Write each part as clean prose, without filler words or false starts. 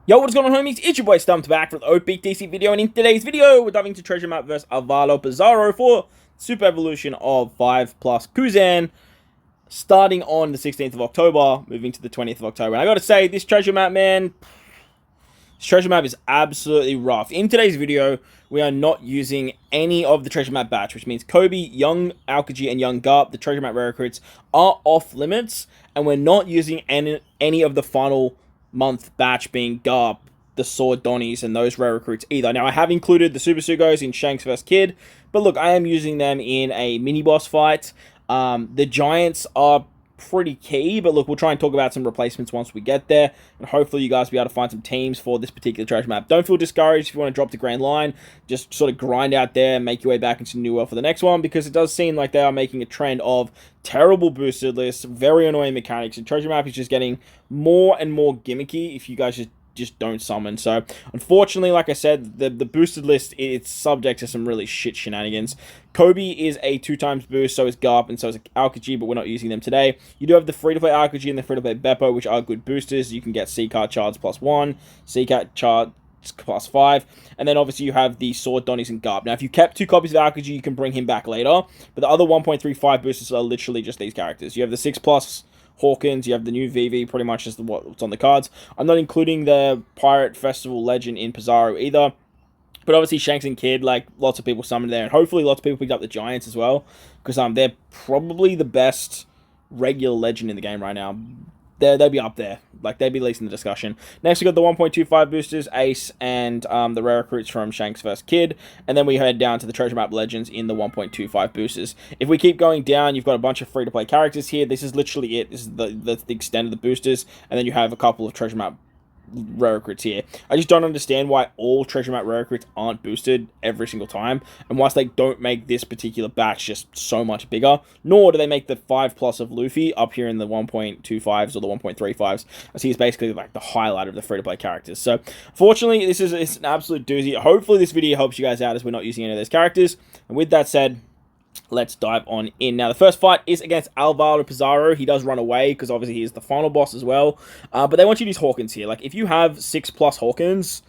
Yo, what's going on, homies? It's your boy Stumped back for the OPTC video, and in today's video, we're diving into Treasure Map versus Avalo Pizarro for Super Evolution of 5+ Kuzan, starting on the 16th of October, moving to the 20th of October. And I gotta say, this Treasure Map, man, this Treasure Map is absolutely rough. In today's video, we are not using any of the Treasure Map batch, which means Coby, Young Aokiji, and Young Garp, the Treasure Map rare recruits, are off limits, and we're not using any of the final month batch being Garp, the Sword Donnies, and those rare recruits either. Now, I have included the Super Sugos in Shanks vs. Kid, but look, I am using them in a mini-boss fight. The Giants are pretty key, but look, we'll try and talk about some replacements once we get there, and hopefully you guys will be able to find some teams for this particular Treasure Map. Don't feel discouraged if you want to drop the Grand Line. Just sort of grind out there and make your way back into the New World for the next one, because it does seem like they are making a trend of terrible boosted lists, very annoying mechanics, and Treasure Map is just getting more and more gimmicky if you guys just don't summon. So unfortunately, like I said, the boosted list, it's subject to some really shit shenanigans. Coby is a 2x boost, so is Garp, and so is Aokiji, but we're not using them today. You do have the free-to-play Aokiji and the free-to-play Beppo, which are good boosters. You can get C-Card Charge +1, C-Card Charge +5, and then obviously you have the Sword Donnies and Garp. Now, if you kept 2 copies of Aokiji, you can bring him back later, but the other 1.35 boosters are literally just these characters. You have the 6+ Hawkins, you have the new VV, pretty much just what's on the cards. I'm not including the Pirate Festival Legend in Pizarro either, but obviously Shanks and Kid, like, lots of people summoned there, and hopefully lots of people picked up the Giants as well, because they're probably the best regular Legend in the game right now. They'd be up there. Like, they'd be least in the discussion. Next, we got the 1.25 boosters, Ace, and the rare recruits from Shanks vs. Kid. And then we head down to the Treasure Map Legends in the 1.25 boosters. If we keep going down, you've got a bunch of free-to-play characters here. This is literally it. This is the extent of the boosters. And then you have a couple of Treasure Map rare recruits here. I just don't understand why all Treasure Map rare recruits aren't boosted every single time, and whilst they don't make this particular batch just so much bigger, nor do they make the 5+ of Luffy up here in the 1.25s or the 1.35s, as he's basically like the highlight of the free-to-play characters. So fortunately, it's an absolute doozy. Hopefully this video helps you guys out, as we're not using any of those characters. And with that said, let's dive on in. Now, the first fight is against Avalo Pizarro. He does run away, because obviously he is the final boss as well. But they want you to use Hawkins here. Like, if you have 6+ Hawkins,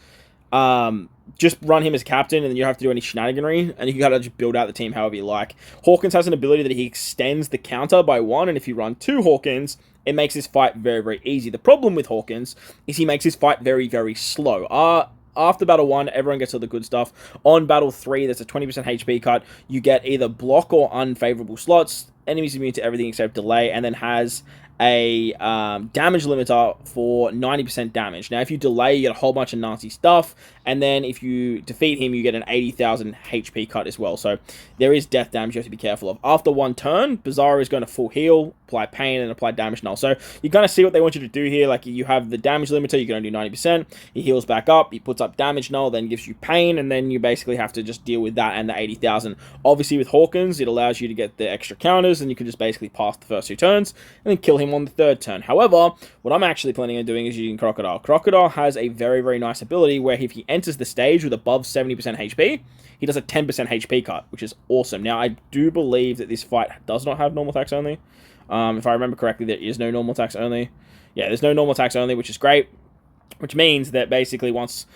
just run him as captain, and then you don't have to do any shenaniganry, and you can kind of just build out the team however you like. Hawkins has an ability that he extends the counter by 1, and if you run 2 Hawkins, it makes this fight very, very easy. The problem with Hawkins is he makes this fight very, very slow. After Battle 1, everyone gets all the good stuff. On Battle 3, there's a 20% HP cut. You get either block or unfavorable slots. Enemies immune to everything except delay, and then has a damage limiter for 90% damage. Now, if you delay, you get a whole bunch of nasty stuff, and then if you defeat him, you get an 80,000 HP cut as well. So there is death damage you have to be careful of. After 1 turn, Pizarro is going to full heal, apply pain, and apply damage null. So you kind of see what they want you to do here. Like, you have the damage limiter, you're going to do 90%. He heals back up, he puts up damage null, then gives you pain, and then you basically have to just deal with that and the 80,000. Obviously, with Hawkins, it allows you to get the extra counters, and you can just basically pass the first 2 turns, and then kill him on the 3rd turn. However, what I'm actually planning on doing is using Crocodile. Crocodile has a very, very nice ability where if he enters the stage with above 70% HP, he does a 10% HP cut, which is awesome. Now, I do believe that this fight does not have normal attacks only. If I remember correctly, there is no normal attacks only. Yeah, there's no normal attacks only, which is great. Which means that basically once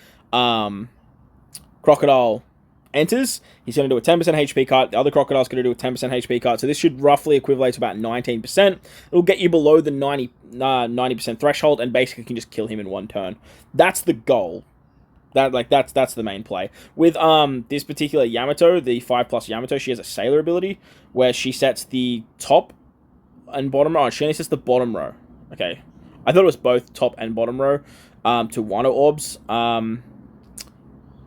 Crocodile enters, he's going to do a 10% HP cut. The other Crocodile's going to do a 10% HP cut. So this should roughly equivalent to about 19%. It'll get you below the 90% threshold, and basically can just kill him in 1 turn. That's the goal. That's the main play. With this particular Yamato, the 5+ Yamato, she has a Sailor ability where she sets the top and bottom row. She only sets the bottom row. Okay. I thought it was both top and bottom row to Wano orbs.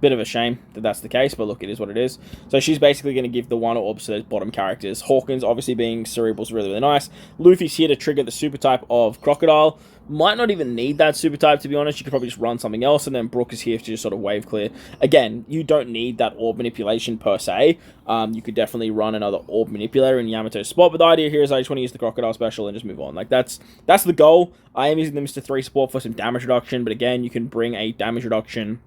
Bit of a shame that that's the case, but look, it is what it is. So she's basically going to give the Wano orbs to those bottom characters. Hawkins, obviously being Cerebral, is really, really nice. Luffy's here to trigger the super type of Crocodile. Might not even need that super type, to be honest. You could probably just run something else, and then Brook is here to just sort of wave clear. Again, you don't need that orb manipulation per se. You could definitely run another orb manipulator in Yamato's spot, but the idea here is I just want to use the Crocodile special and just move on. Like, that's the goal. I am using the Mr. 3 support for some damage reduction, but again, you can bring a damage reduction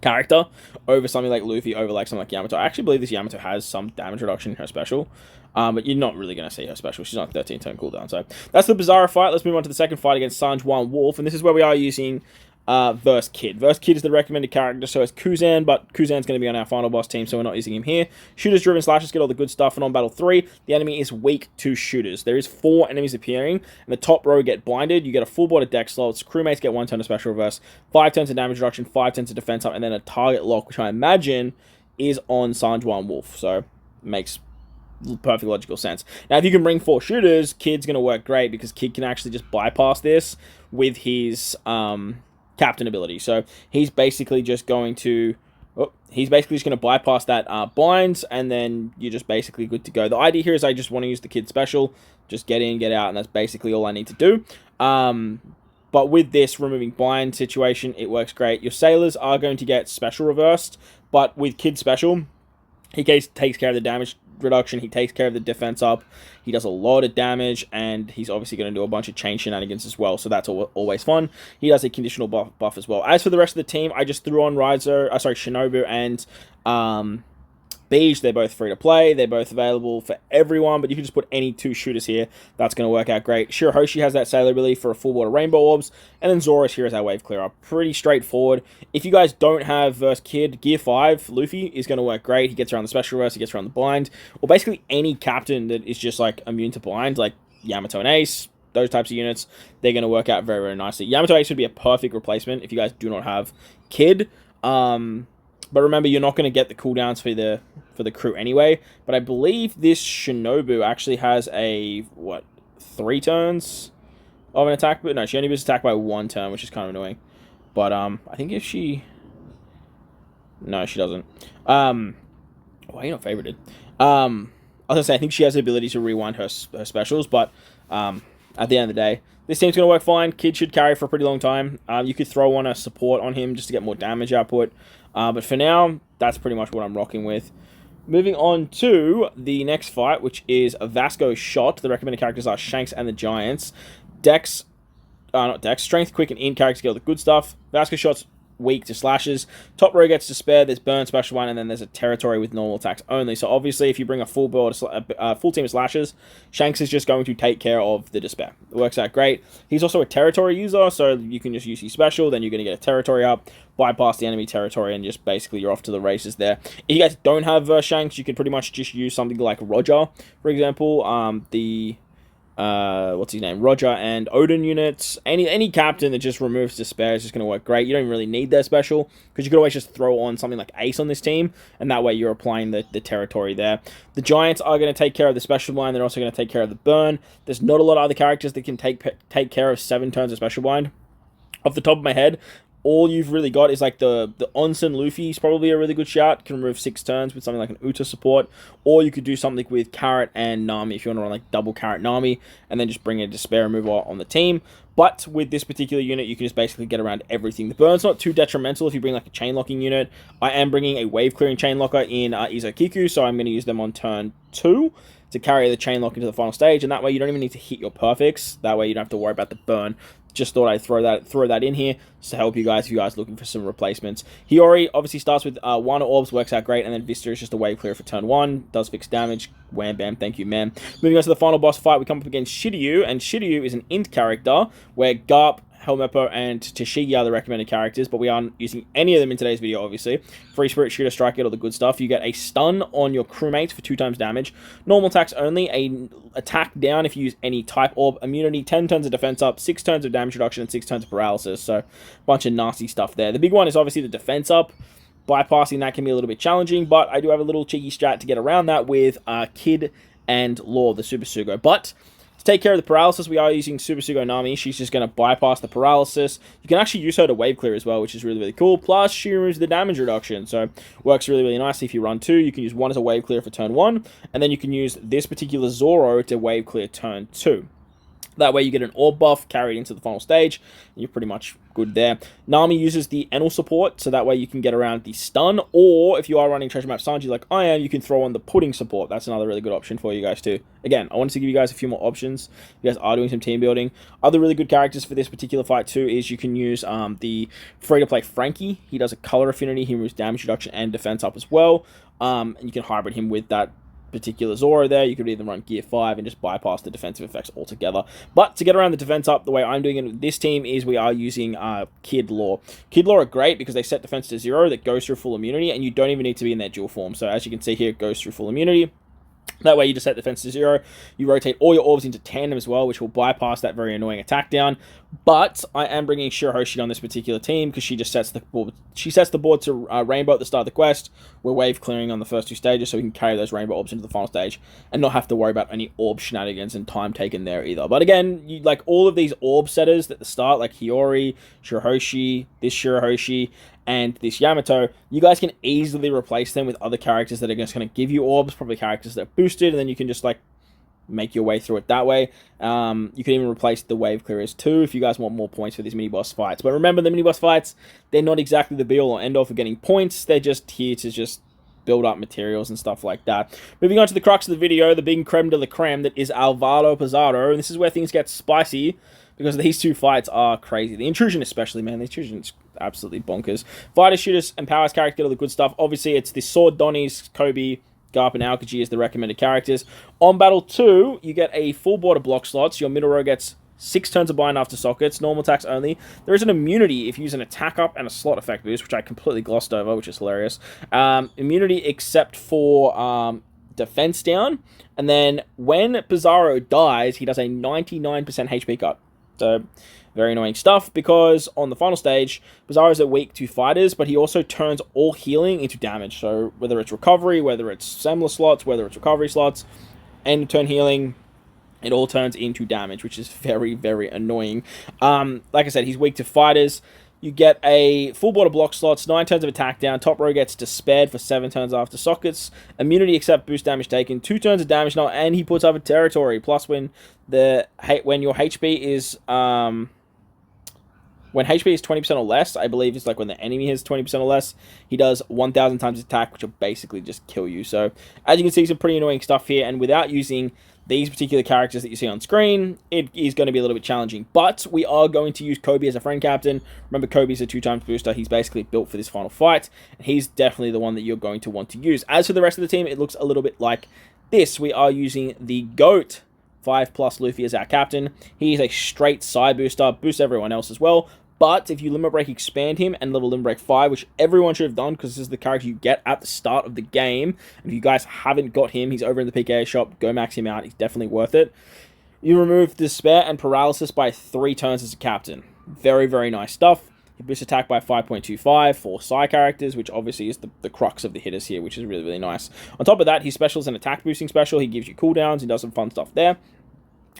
character over something like Luffy, over like something like Yamato. I actually believe this Yamato has some damage reduction in her special, but you're not really going to see her special. She's on 13 turn cooldown. So that's the Pizarro fight. Let's move on to the second fight against Juan Wolf, and this is where we are using versus Kid. Versus Kid is the recommended character, so it's Kuzan, but Kuzan's going to be on our final boss team, so we're not using him here. Shooters, driven slashers get all the good stuff, and on battle 3, the enemy is weak to shooters. There is 4 enemies appearing, and the top row get blinded. You get a full board of deck slots, crewmates get 1 turn of special reverse, 5 turns of damage reduction, 5 turns of defense up, and then a target lock, which I imagine is on Juan Wolf, so makes perfect logical sense. Now, if you can bring 4 shooters, Kid's going to work great, because Kid can actually just bypass this with his captain ability. So he's basically just going to bypass that binds, and then you're just basically good to go. The idea here is I just want to use the Kid special, just get in, get out, and that's basically all I need to do. But with this removing bind situation, it works great. Your sailors are going to get special reversed, but with Kid special, he takes care of the damage reduction, he takes care of the defense up, he does a lot of damage, and he's obviously going to do a bunch of chain shenanigans as well, so that's always fun. He does a conditional buff as well. As for the rest of the team, I just threw on Shinobu and Beige. They're both free to play, they're both available for everyone, but you can just put any 2 shooters here. That's going to work out great. Shirahoshi has that sailor ability for a full board of rainbow orbs, and then Zorus here is our wave clearer. Pretty straightforward. If you guys don't have versus Kid, Gear 5 Luffy is going to work great. He gets around the special reverse, he gets around the blind, or basically any captain that is just like immune to blind, like Yamato and Ace. Those types of units, they're going to work out very, very nicely. Yamato Ace would be a perfect replacement if you guys do not have Kid. But remember, you're not going to get the cooldowns for the crew anyway. But I believe this Shinobu actually has a, 3 turns of an attack? But no, she only was attacked by 1 turn, which is kind of annoying. But I think if she... No, she doesn't. Why are you not favorited? I was going to say, I think she has the ability to rewind her specials, but at the end of the day, this team's going to work fine. Kid should carry for a pretty long time. You could throw on a support on him just to get more damage output. But for now, that's pretty much what I'm rocking with. Moving on to the next fight, which is a Vasco Shot. The recommended characters are Shanks and the Giants. Strength, Quick, and Int characters get all the good stuff. Vasco Shot's weak to slashes. Top row gets Despair, there's Burn, Special One, and then there's a Territory with normal attacks only. So obviously, if you bring a full team of slashes, Shanks is just going to take care of the Despair. It works out great. He's also a Territory user, so you can just use his special, then you're going to get a Territory up, bypass the enemy territory, and just basically you're off to the races there. If you guys don't have Shanks, you could pretty much just use something like Roger, for example. What's his name? Roger and Odin units. Any captain that just removes Despair is just going to work great. You don't really need their special, because you could always just throw on something like Ace on this team, and that way you're applying the territory there. The Giants are going to take care of the special blind. They're also going to take care of the burn. There's not a lot of other characters that can take care of 7 turns of special blind. Off the top of my head, all you've really got is like the Onsen Luffy is probably a really good shout. Can remove 6 turns with something like an Uta support. Or you could do something with Carrot and Nami if you want to run like double Carrot Nami, and then just bring a Despair removal on the team. But with this particular unit, you can just basically get around everything. The burn's not too detrimental if you bring like a chain locking unit. I am bringing a wave clearing chain locker in Izokiku, so I'm going to use them on turn 2 to carry the chain lock into the final stage, and that way you don't even need to hit your perfects. That way you don't have to worry about the burn. Just thought I'd throw that in here just to help you guys if you guys are looking for some replacements. Hiyori obviously starts with 1 orbs, works out great, and then Vista is just a wave clear for turn 1, does fix damage. Wham bam, thank you, man. Moving on to the final boss fight, we come up against Shiryu, and Shiryu is an int character where Garp, Helmeppo, and Tashigi are the recommended characters, but we aren't using any of them in today's video, obviously. Free Spirit, Shooter, Strike, get all the good stuff. You get a stun on your crewmates for 2 times damage. Normal attacks only. A attack down if you use any type orb. Immunity, 10 turns of defense up, 6 turns of damage reduction, and 6 turns of paralysis. So, a bunch of nasty stuff there. The big one is obviously the defense up. Bypassing that can be a little bit challenging, but I do have a little cheeky strat to get around that with Kid and Law, the Super Sugo. But to take care of the paralysis, we are using Super Sugo Nami. She's just going to bypass the paralysis. You can actually use her to wave clear as well, which is really, really cool. Plus, she removes the damage reduction, so works really, really nicely. If you run 2, you can use 1 as a wave clear for turn 1, and then you can use this particular Zoro to wave clear turn 2. That way you get an orb buff carried into the final stage, and you're pretty much good there. Nami uses the Enel support, so that way you can get around the stun, or if you are running Treasure Map Sanji like I am, you can throw on the pudding support. That's another really good option for you guys too. Again, I wanted to give you guys a few more options. You guys are doing some team building. Other really good characters for this particular fight too is you can use the free-to-play Frankie. He does a color affinity, he removes damage reduction and defense up as well, and you can hybrid him with that particular Zoro there, you could either run Gear 5 and just bypass the defensive effects altogether. But to get around the defense up, the way I'm doing it with this team is we are using Kid Law. Kid Law are great because they set defense to 0, that goes through full immunity, and you don't even need to be in their dual form. So as you can see here, it goes through full immunity. That way you just set defense to 0. You rotate all your orbs into tandem as well, which will bypass that very annoying attack down. But I am bringing Shirahoshi on this particular team because she just sets the board. She sets the board to rainbow at the start of the quest. We're wave clearing on the first 2 stages, so we can carry those rainbow orbs into the final stage and not have to worry about any orb shenanigans and time taken there either. But again, you like all of these orb setters at the start, like Hiyori, Shirahoshi, this Shirahoshi, and this Yamato, you guys can easily replace them with other characters that are just going to give you orbs, probably characters that are boosted, and then you can just like make your way through it that way. You can even replace the wave clearers too if you guys want more points for these mini boss fights. But remember, the mini boss fights, they're not exactly the be all or end all for getting points. They're just here to just build up materials and stuff like that. Moving on to the crux of the video, the big creme de la creme that is Avalo Pizarro, and this is where things get spicy because these 2 fights are crazy. The intrusion especially, man. The intrusion is absolutely bonkers. Fighter, shooters, and powers character get all the good stuff. Obviously, it's the Sword Donnies, Coby, Garp, and Aokiji as the recommended characters. On Battle 2, you get a full board of block slots. Your middle row gets 6 turns of bind after sockets, normal attacks only. There is an immunity if you use an attack up and a slot effect boost, which I completely glossed over, which is hilarious. Immunity except for defense down. And then when Pizarro dies, he does a 99% HP cut. So, very annoying stuff, because on the final stage, Pizarro's are weak to fighters, but he also turns all healing into damage. So, whether it's recovery, whether it's Semler slots, whether it's recovery slots, end of turn healing, it all turns into damage, which is very, very annoying. Like I said, he's weak to fighters. You get a full board of block slots, 9 turns of attack down. Top row gets despaired for 7 turns after sockets. Immunity except boost damage taken, 2 turns of damage now, and he puts up a territory. Plus, when your HP is when HP is 20% or less, I believe it's like when the enemy has 20% or less, he does 1,000 times attack, which will basically just kill you. So, as you can see, some pretty annoying stuff here, and without using these particular characters that you see on screen, it is going to be a little bit challenging. But we are going to use Coby as a friend captain. Remember, Coby's a 2-times booster. He's basically built for this final fight, and he's definitely the one that you're going to want to use. As for the rest of the team, it looks a little bit like this. We are using the GOAT 5+ Luffy as our captain. He is a straight side booster, boosts everyone else as well. But if you Limit Break expand him and level Limit Break 5, which everyone should have done because this is the character you get at the start of the game, and if you guys haven't got him, he's over in the PKA shop, go max him out, he's definitely worth it. You remove Despair and Paralysis by 3 turns as a captain. Very, very nice stuff. He boosts attack by 5.25 for side characters, which obviously is the crux of the hitters here, which is really, really nice. On top of that, his special is an attack boosting special. He gives you cooldowns, he does some fun stuff there.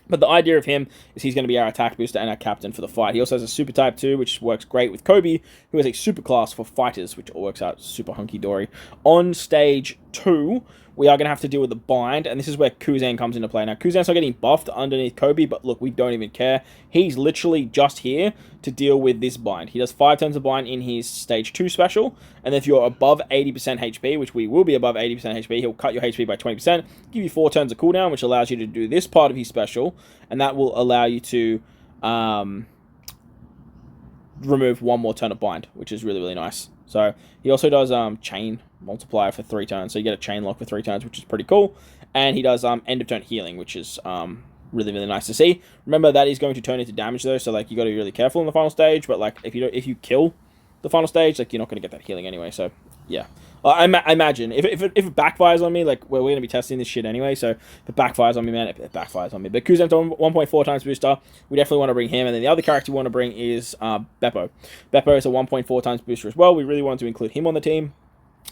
But the idea of him is he's going to be our attack booster and our captain for the fight. He also has a super type 2, which works great with Coby, who has a super class for fighters, which all works out super hunky-dory. On stage 2, we are going to have to deal with the bind, and this is where Kuzan comes into play. Now, Kuzan's not getting buffed underneath Coby, but look, we don't even care. He's literally just here to deal with this bind. He does 5 turns of bind in his stage 2 special, and if you're above 80% HP, which we will be above 80% HP, he'll cut your HP by 20%, give you 4 turns of cooldown, which allows you to do this part of his special, and that will allow you to remove 1 more turn of bind, which is really, really nice. So he also does chain multiplier for 3 turns, so you get a chain lock for 3 turns, which is pretty cool. And he does end of turn healing, which is really, really nice to see. Remember, that is going to turn into damage though, so like you got to be really careful in the final stage. But like if you kill the final stage, like you're not going to get that healing anyway. So yeah, I imagine if it backfires on me, like we're going to be testing this shit anyway. So if it backfires on me, man, it backfires on me. But Kuzan's 1.4 times booster. We definitely want to bring him. And then the other character we want to bring is Beppo. Beppo is a 1.4 times booster as well. We really want to include him on the team.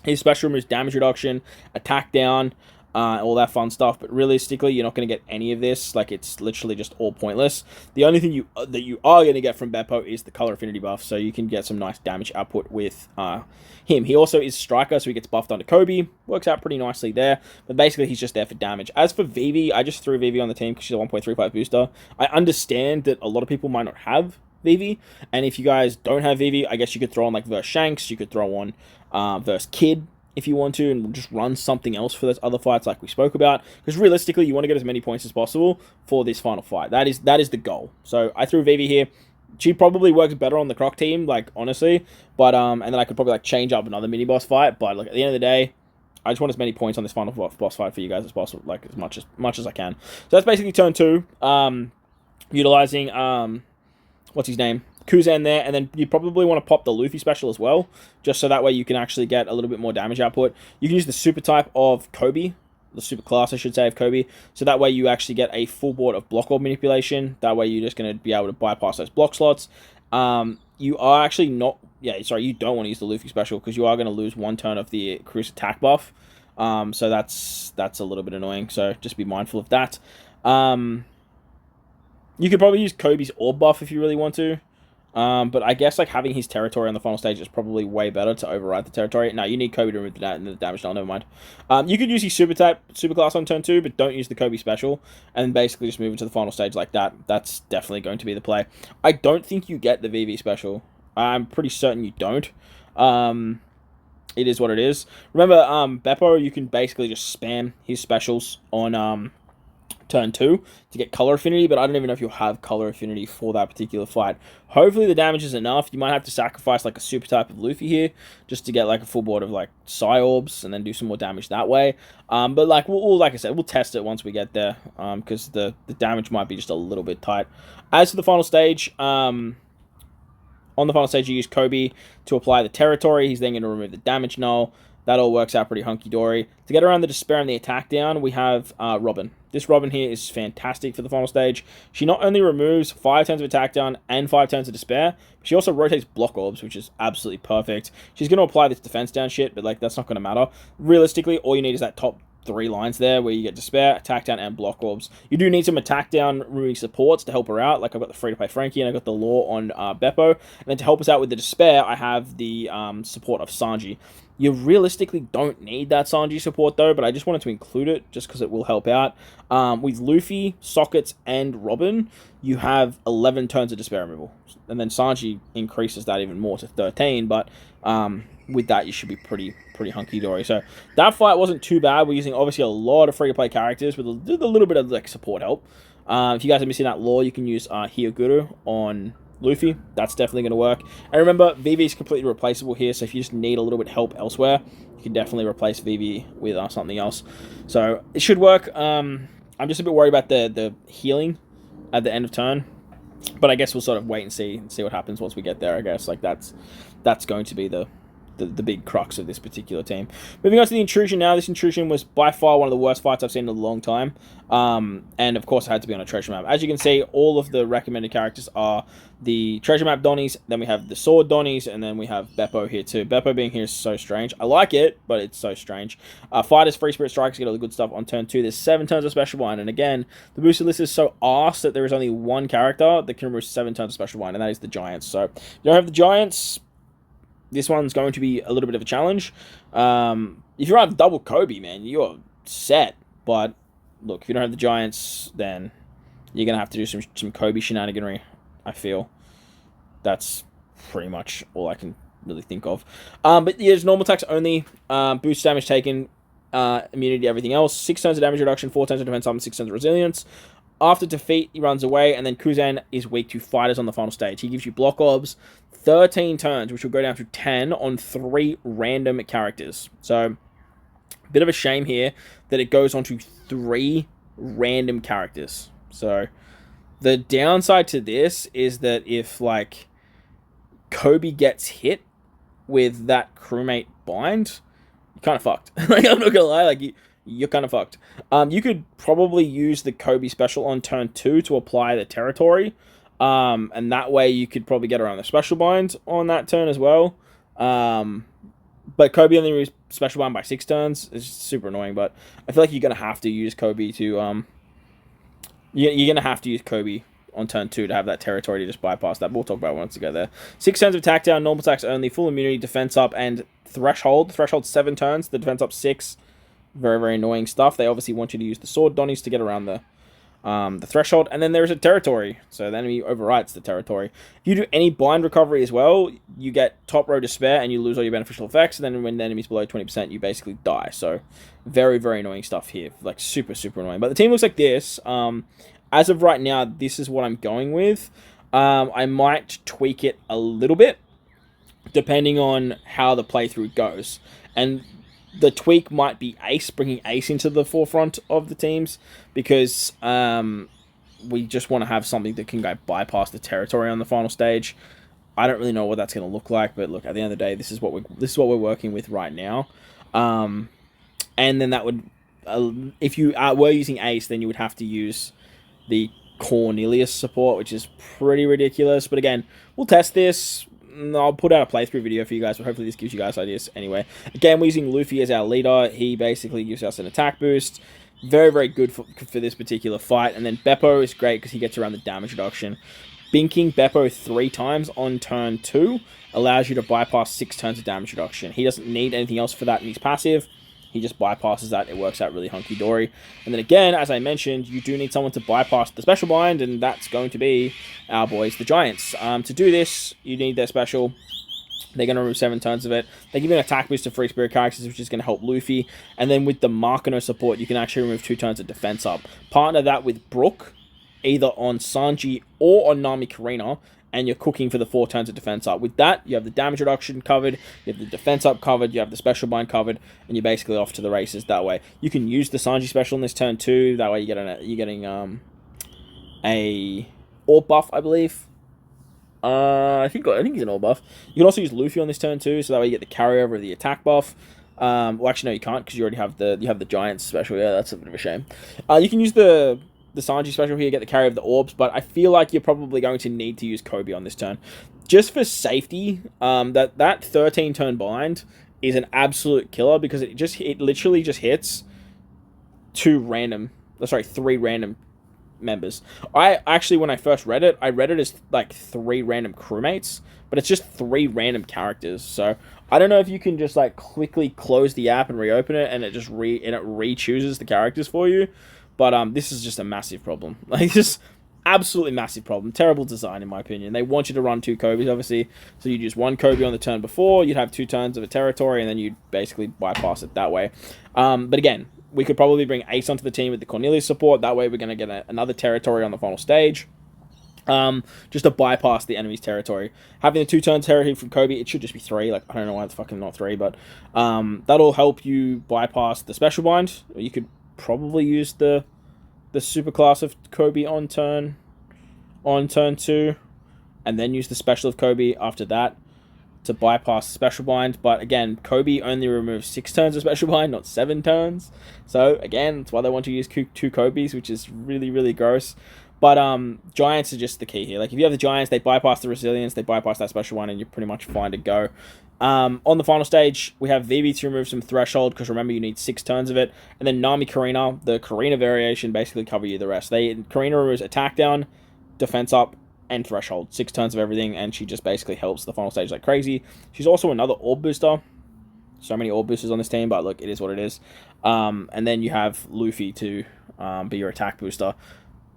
His special removes damage reduction, attack down, all that fun stuff. But realistically, you're not going to get any of this. Like, it's literally just all pointless. The only thing that you are going to get from Beppo is the color affinity buff, so you can get some nice damage output with him. He also is striker, so he gets buffed onto Coby. Works out pretty nicely there. But basically, he's just there for damage. As for Vivi, I just threw Vivi on the team because she's a 1.35 booster. I understand that a lot of people might not have Vivi, and if you guys don't have Vivi, I guess you could throw on like verse Shanks, you could throw on verse Kid if you want to, and just run something else for those other fights like we spoke about, because realistically you want to get as many points as possible for this final fight. That is the goal. So I threw Vivi here. She probably works better on the Croc team, like honestly, but and then I could probably like change up another mini boss fight, but like at the end of the day, I just want as many points on this final boss fight for you guys as possible, like as much as I can. So that's basically turn 2. Utilizing what's his name? Kuzan there, and then you probably want to pop the Luffy special as well, just so that way you can actually get a little bit more damage output. You can use the super type of Coby, the super class, I should say, of Coby, so that way you actually get a full board of block orb manipulation. That way you're just going to be able to bypass those block slots. You are actually not... Yeah, sorry, you don't want to use the Luffy special, because you are going to lose 1 turn of the crew's attack buff. So that's a little bit annoying, so just be mindful of that. You could probably use Kobe's orb buff if you really want to. But I guess like having his territory on the final stage is probably way better to override the territory. No, you need Coby to remove the damage null, never mind. You could use his super class on turn 2, but don't use the Coby special, and basically just move into the final stage like that. That's definitely going to be the play. I don't think you get the VV special. I'm pretty certain you don't. It is what it is. Remember, Beppo, you can basically just spam his specials on turn 2 to get color affinity, but I don't even know if you'll have color affinity for that particular fight. Hopefully the damage is enough. You might have to sacrifice like a super type of Luffy here just to get like a full board of like Psy Orbs and then do some more damage that way. But like like I said, we'll test it once we get there, because the damage might be just a little bit tight. As for the final stage, on the final stage you use Coby to apply the territory. He's then going to remove the damage null. That all works out pretty hunky-dory. To get around the despair and the attack down, we have Robin. This Robin here is fantastic for the final stage. She not only removes 5 turns of attack down and 5 turns of despair, but she also rotates block orbs, which is absolutely perfect. She's going to apply this defense down shit, but like that's not going to matter. Realistically, all you need is that top 3 lines there where you get despair, attack down, and block orbs. You do need some attack down removing supports to help her out. Like I've got the free to play Frankie and I've got the law on Beppo. And then to help us out with the despair, I have the support of Sanji. You realistically don't need that Sanji support though, but I just wanted to include it just because it will help out. With Luffy, Sockets, and Robin, you have 11 turns of despair removal. And then Sanji increases that even more to 13, but with that you should be pretty hunky-dory. So that fight wasn't too bad. We're using obviously a lot of free-to-play characters with a little bit of like support help. If you guys are missing that lore, you can use Hyoguru on Luffy. That's definitely going to work. And remember, Vivi is completely replaceable here, so if you just need a little bit of help elsewhere, you can definitely replace Vivi with something else. So it should work. I'm just a bit worried about the healing at the end of turn, but I guess we'll sort of wait and see what happens once we get there. I guess like that's going to be the big crux of this particular team. Moving on to the intrusion now. This intrusion was by far one of the worst fights I've seen in a long time. And of course it had to be on a treasure map. As you can see, all of the recommended characters are the treasure map Donnies, then we have the sword Donnies, and then we have Beppo here too. Beppo being here is so strange. I like it, but it's so strange. Fighters, Free Spirit Strikers get all the good stuff on turn 2. There's 7 turns of special bind, and again, the boosted list is so arse that there is only one character that can remove 7 turns of special bind, and that is the Giants. So if you don't have the Giants, this one's going to be a little bit of a challenge. If you have double Coby, man, you're set. But look, if you don't have the Giants, then you're going to have to do some Coby shenaniganry, I feel. That's pretty much all I can really think of. But yeah, there's normal attacks only. Boost damage taken, immunity, everything else. 6 turns of damage reduction, 4 turns of defense up, and 6 turns of resilience. After defeat, he runs away, and then Kuzan is weak to fighters on the final stage. He gives you block orbs, 13 turns, which will go down to 10 on 3 random characters. So, a bit of a shame here that it goes on to 3 random characters. So, the downside to this is that if, like, Coby gets hit with that crewmate bind, you're kind of fucked. Like, I'm not gonna lie, like, you're kind of fucked. You could probably use the Coby special on turn 2 to apply the territory. And that way you could probably get around the special bind on that turn as well. But Coby only moves special bind by 6 turns. It's super annoying, but I feel like you're going to have to use Coby to... you're going to have to use Coby on turn 2 to have that territory to just bypass that. But we'll talk about it once we go there. 6 turns of attack down, normal attacks only, full immunity, defense up, and threshold. Threshold 7 turns, the defense up 6. Very, very annoying stuff. They obviously want you to use the sword Donnies to get around the threshold. And then there's a territory. So the enemy overwrites the territory. If you do any bind recovery as well, you get top row despair and you lose all your beneficial effects. And then when the enemy's below 20%, you basically die. So very, very annoying stuff here. Like super, super annoying. But the team looks like this. As of right now, this is what I'm going with. I might tweak it a little bit depending on how the playthrough goes. And the tweak might be Ace, bringing Ace into the forefront of the teams, because we just want to have something that can go bypass the territory on the final stage. I don't really know what that's going to look like, but look, at the end of the day, this is what we're working with right now. And then that would, if you were using Ace, then you would have to use the Cornelius support, which is pretty ridiculous. But again, we'll test this. I'll put out a playthrough video for you guys, but hopefully this gives you guys ideas anyway. Again, we're using Luffy as our leader. He basically gives us an attack boost. Very, very good for this particular fight. And then Beppo is great because he gets around the damage reduction. Binking Beppo 3 times on turn 2 allows you to bypass 6 turns of damage reduction. He doesn't need anything else for that in his passive. He just bypasses that. It works out really hunky-dory. And then again, as I mentioned, you do need someone to bypass the special bind, and that's going to be our boys, the Giants. To do this, you need their special. They're going to remove 7 turns of it. They give you an attack boost to free spirit characters, which is going to help Luffy. And then with the Markano support, you can actually remove 2 turns of defense up. Partner that with Brook, either on Sanji or on Nami Karina, and you're cooking for the 4 turns of defense up. With that, you have the damage reduction covered, you have the defense up covered, you have the special bind covered, and you're basically off to the races that way. You can use the Sanji special in this turn too. That way you're getting a orb buff, I believe. I think he's an orb buff. You can also use Luffy on this turn too, so that way you get the carryover of the attack buff. Well, actually no, you can't, because you already have the Giants special. Yeah, that's a bit of a shame. You can use the Sanji special here, get the carry of the orbs, but I feel like you're probably going to need to use Coby on this turn. Just for safety, that 13 turn bind is an absolute killer, because it literally just hits 3 random members. I actually, when I first read it, I read it as like 3 random crewmates, but it's just 3 random characters. So I don't know if you can just like quickly close the app and reopen it, and it re-chooses the characters for you. But this is just a massive problem. Like, just absolutely massive problem. Terrible design, in my opinion. They want you to run 2 Cobys, obviously. So you'd use 1 Coby on the turn before. You'd have 2 turns of a territory, and then you'd basically bypass it that way. But again, we could probably bring Ace onto the team with the Cornelius support. That way we're going to get another territory on the final stage. Just to bypass the enemy's territory. Having the 2 turn territory from Coby, it should just be 3. Like, I don't know why it's fucking not 3, but that'll help you bypass the special bind. You could probably use the super class of Coby on turn 2, and then use the special of Coby after that to bypass special bind. But again, Coby only removes 6 turns of special bind, not 7 turns. So again, that's why they want to use 2 Cobys, which is really, really gross. But Giants are just the key here. Like, if you have the Giants, they bypass the resilience, they bypass that special one, and you're pretty much fine to go. On the final stage, we have Vivi to remove some threshold, because remember, you need 6 turns of it. And then Nami Karina, the Karina variation, basically cover you the rest. Karina removes attack down, defense up, and threshold. 6 turns of everything, and she just basically helps the final stage like crazy. She's also another orb booster. So many orb boosters on this team, but look, it is what it is. And then you have Luffy to be your attack booster.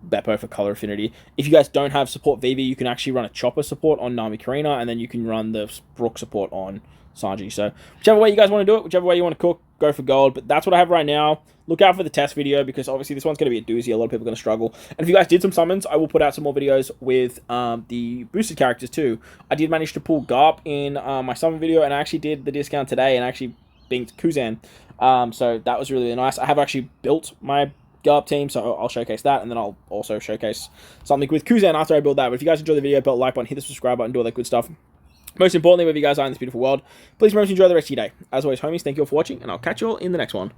Beppo for color affinity. If you guys don't have support Vivi, you can actually run a chopper support on Nami Karina, and then you can run the Brook support on Sanji. So whichever way you guys want to do it, whichever way you want to cook, go for gold. But that's what I have right now. Look out for the test video, because obviously this one's going to be a doozy. A lot of people are going to struggle. And if you guys did some summons, I will put out some more videos with the boosted characters too. I did manage to pull Garp in my summon video, and I actually did the discount today and actually binked Kuzan. So that was really, really nice. I have actually built my Garp team, so I'll showcase that, and then I'll also showcase something with Kuzan after I build that. But if you guys enjoy the video, hit the like button, hit the subscribe button, do all that good stuff. Most importantly, wherever you guys are in this beautiful world, please remember to enjoy the rest of your day. As always, homies, thank you all for watching, and I'll catch you all in the next one.